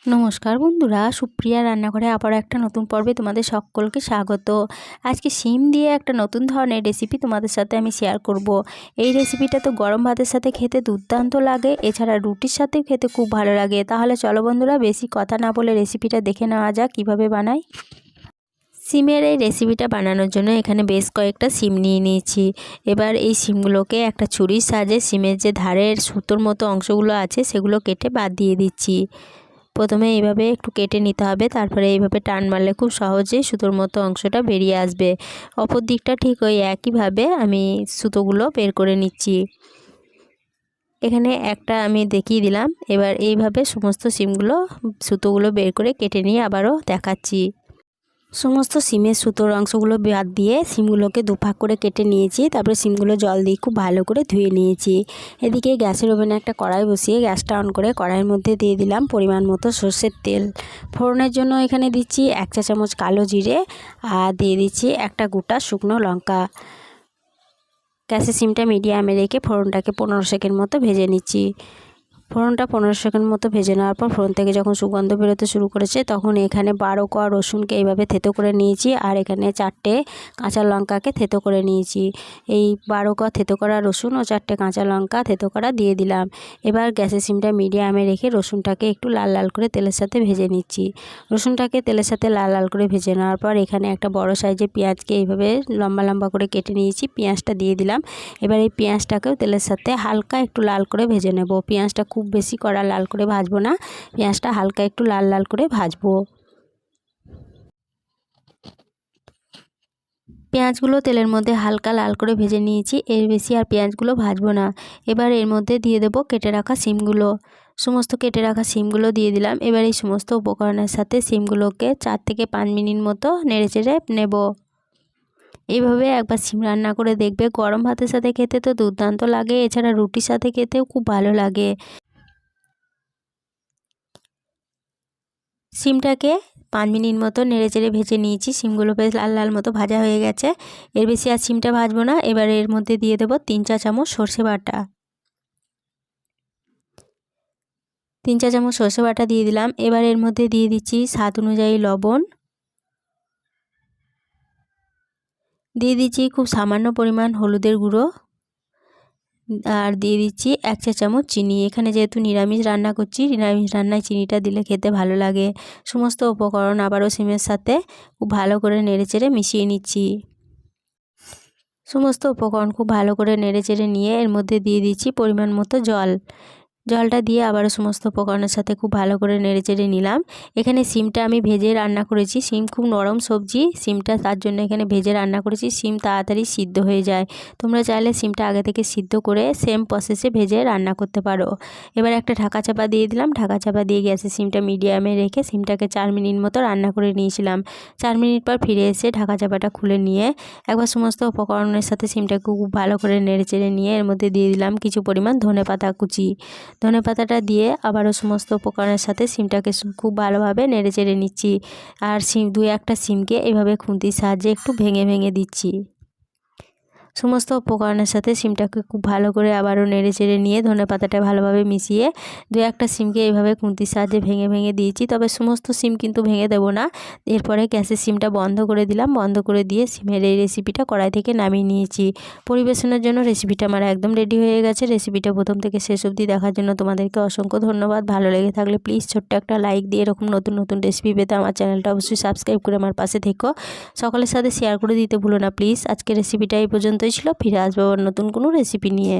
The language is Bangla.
নমস্কার বন্ধুরা, সুপ্রিয়া রান্নাঘরে আবার একটা নতুন পর্বে তোমাদের সকলকে স্বাগত। আজকে শিম দিয়ে একটা নতুন ধরনের রেসিপি তোমাদের সাথে আমি শেয়ার করব। এই রেসিপিটা তো গরম ভাতের সাথে খেতে দুর্দান্ত লাগে, এছাড়া রুটির সাথে খেতে খুব ভালো লাগে। তাহলে চলো বন্ধুরা, বেশি কথা না বলে রেসিপিটা দেখে নেওয়া যাক কীভাবে বানাই। সিমের এই রেসিপিটা বানানোর জন্য এখানে বেশ কয়েকটা সিম নিয়ে নিয়েছি। এবার এই সিমগুলোকে একটা ছুরির সাহায্যে সিমের যে ধারের সুতোর মতো অংশগুলো আছে সেগুলো কেটে বাদ দিয়ে দিচ্ছি। প্রথমে এইভাবে একটু কেটে নিতে হবে, তারপরে এইভাবে টান মারলে খুব সহজেই সুতোর মতো অংশটা বেরিয়ে আসবে। অপর দিকটা ঠিক ওই একইভাবে আমি সুতোগুলো বের করে নিচ্ছি। এখানে একটা আমি দেখিয়ে দিলাম। এবার এইভাবে সমস্ত সিমগুলো সুতোগুলো বের করে কেটে নিয়ে আবারও দেখাচ্ছি। সমস্ত সিমের সুতোর অংশগুলো বাদ দিয়ে সিমগুলোকে দুভাগ করে কেটে নিয়েছি। তারপরে সিমগুলো জল দিয়ে খুব ভালো করে ধুয়ে নিয়েছি। এদিকে গ্যাসের ওভেনে একটা কড়াই বসিয়ে গ্যাসটা অন করে কড়াইয়ের মধ্যে দিয়ে দিলাম পরিমাণ মতো সর্ষের তেল। ফোড়নের জন্য এখানে দিচ্ছি 1 চা চামচ কালো জিরে আর দিয়ে দিচ্ছি একটা গোটা শুকনো লঙ্কা। গ্যাসের সিমটা মিডিয়ামে রেখে ফোড়নটাকে 15 সেকেন্ড মতো ভেজে নিচ্ছি। ফোড়নটা 15 সেকেন্ড মতো ভেজে নেওয়ার পর ফোড়ন থেকে যখন সুগন্ধ বেরোতে শুরু করেছে তখন এখানে 12 কোয়া রসুনকে এইভাবে থেতো করে নিয়েছি আর এখানে 4টে কাঁচা লঙ্কাকে থেতো করে নিয়েছি। এই 12 কোয়া থেতো করা রসুন ও 4টে কাঁচা লঙ্কা থেতো করা দিয়ে দিলাম। এবার গ্যাসের সিমটা মিডিয়ামে রেখে রসুনটাকে একটু লাল লাল করে তেলের সাথে ভেজে নিচ্ছি। রসুনটাকে তেলের সাথে লাল লাল করে ভেজে নেওয়ার পর এখানে একটা বড় সাইজের পেঁয়াজকে এইভাবে লম্বা লম্বা করে কেটে নিয়েছি। পেঁয়াজটা দিয়ে দিলাম। এবার এই পেঁয়াজটাকেও তেলের সাথে হালকা একটু লাল করে ভেজে নেব। পেঁয়াজটা খুব বেশি কড়া লাল করে ভাজবো না, পেঁয়াজটা হালকা একটু লাল লাল করে ভাজবো। পেঁয়াজগুলো তেলের মধ্যে হালকা লাল করে ভেজে নিয়েছি, এর বেশি আর পেঁয়াজগুলো ভাজবো না। এবার এর মধ্যে দিয়ে দেবো কেটে রাখা সিমগুলো। সমস্ত কেটে রাখা সিমগুলো দিয়ে দিলাম। এবার এই সমস্ত উপকরণের সাথে সিমগুলোকে 4 থেকে 5 মিনিট মতো নেড়েচেড়ে নেব। এইভাবে একবার সিম রান্না করে দেখবে, গরম ভাতের সাথে খেতে তো দুর্দান্ত লাগে, এছাড়া রুটির সাথে খেতেও খুব ভালো লাগে। সিমটাকে 5 মিনিট মতো নেড়েচেড়ে ভেজে নিয়েছি। সিমগুলো বেশ লাল লাল মতো ভাজা হয়ে গেছে। এর বেশি আর সিমটা ভাজবো না। এবার এর মধ্যে দিয়ে দেবো 3 চা চামচ সর্ষে বাটা। 3 চা চামচ সর্ষে বাটা দিয়ে দিলাম। এবার এর মধ্যে দিয়ে দিচ্ছি স্বাদ অনুযায়ী লবণ। দিয়ে দিচ্ছি খুব সামান্য পরিমাণ হলুদের গুঁড়ো আর দিয়ে দিচ্ছি 1 চা চামচ চিনি। এখানে যেহেতু নিরামিষ রান্না করছি, নিরামিষ রান্নায় চিনিটা দিলে খেতে ভালো লাগে। সমস্ত উপকরণ আবারও সিমের সাথে খুব ভালো করে নেড়েচেড়ে মিশিয়ে নিচ্ছি। সমস্ত উপকরণ খুব ভালো করে নেড়েচেড়ে নিয়ে এর মধ্যে দিয়ে দিচ্ছি পরিমাণ মতো জল। জলটা দিয়ে আবারও সমস্ত উপকরণের সাথে খুব ভালো করে নেড়েচেড়ে নিলাম। এখানে সিমটা আমি ভেজে রান্না করেছি। সিম খুব নরম সবজি, সিমটা তার জন্য এখানে ভেজে রান্না করেছি। সিম তাড়াতাড়ি সিদ্ধ হয়ে যায়। তোমরা চাইলে সিমটা আগে থেকে সিদ্ধ করে সেম প্রসেসে ভেজে রান্না করতে পারো। এবার একটা ঢাকা চাপা দিয়ে দিলাম। ঢাকা চাপা দিয়ে গ্যাসের সিমটা মিডিয়ামে রেখে সিমটাকে 4 মিনিট মতো রান্না করে নিয়েছিলাম। 4 মিনিট পর ফিরে এসে ঢাকা চাপাটা খুলে নিয়ে একবার সমস্ত উপকরণের সাথে সিমটাকে খুব ভালো করে নেড়েচেড়ে নিয়ে এর মধ্যে দিয়ে দিলাম কিছু পরিমাণ ধনেপাতা কুচি। ধনেপাতাটা দিয়ে আবারও সমস্ত উপকরণের সাথে সিমটাকে খুব ভালোভাবে নেড়েচেড়ে নিচ্ছি। আর একটা সিমকে এভাবে খুন্তির সাহায্যে একটু ভেঙে ভেঙে দিচ্ছি। সমস্ত উপকরণের সাথে সিমটাকে খুব ভালো করে আবারও নেড়েচেড়ে নিয়ে ধনেপাতাটা ভালোভাবে মিশিয়ে একটা সিমকে এইভাবে খুন্তির সাহায্যে ভেঙে ভেঙে দিয়েছি। তবে সমস্ত সিম কিন্তু ভেঙে দেবো না। এরপরে গ্যাসের সিমটা বন্ধ করে দিলাম। বন্ধ করে দিয়ে সিমের এই রেসিপিটা কড়াই থেকে নামিয়ে নিয়েছি। পরিবেশনের জন্য রেসিপিটা আমার একদম রেডি হয়ে গেছে। রেসিপিটা প্রথম থেকে শেষ অবধি দেখার জন্য তোমাদেরকে অসংখ্য ধন্যবাদ। ভালো লেগে থাকলে প্লিজ ছোট্ট একটা লাইক দিয়ে এরকম নতুন নতুন রেসিপি পেতে আমার চ্যানেলটা অবশ্যই সাবস্ক্রাইব করে আমার পাশে থেকো। সকলের সাথে শেয়ার করে দিতে ভুলো না প্লিজ। আজকের রেসিপিটা এই পর্যন্তই ছিল। ফিরে আসবো নতুন কোনো রেসিপি নিয়ে।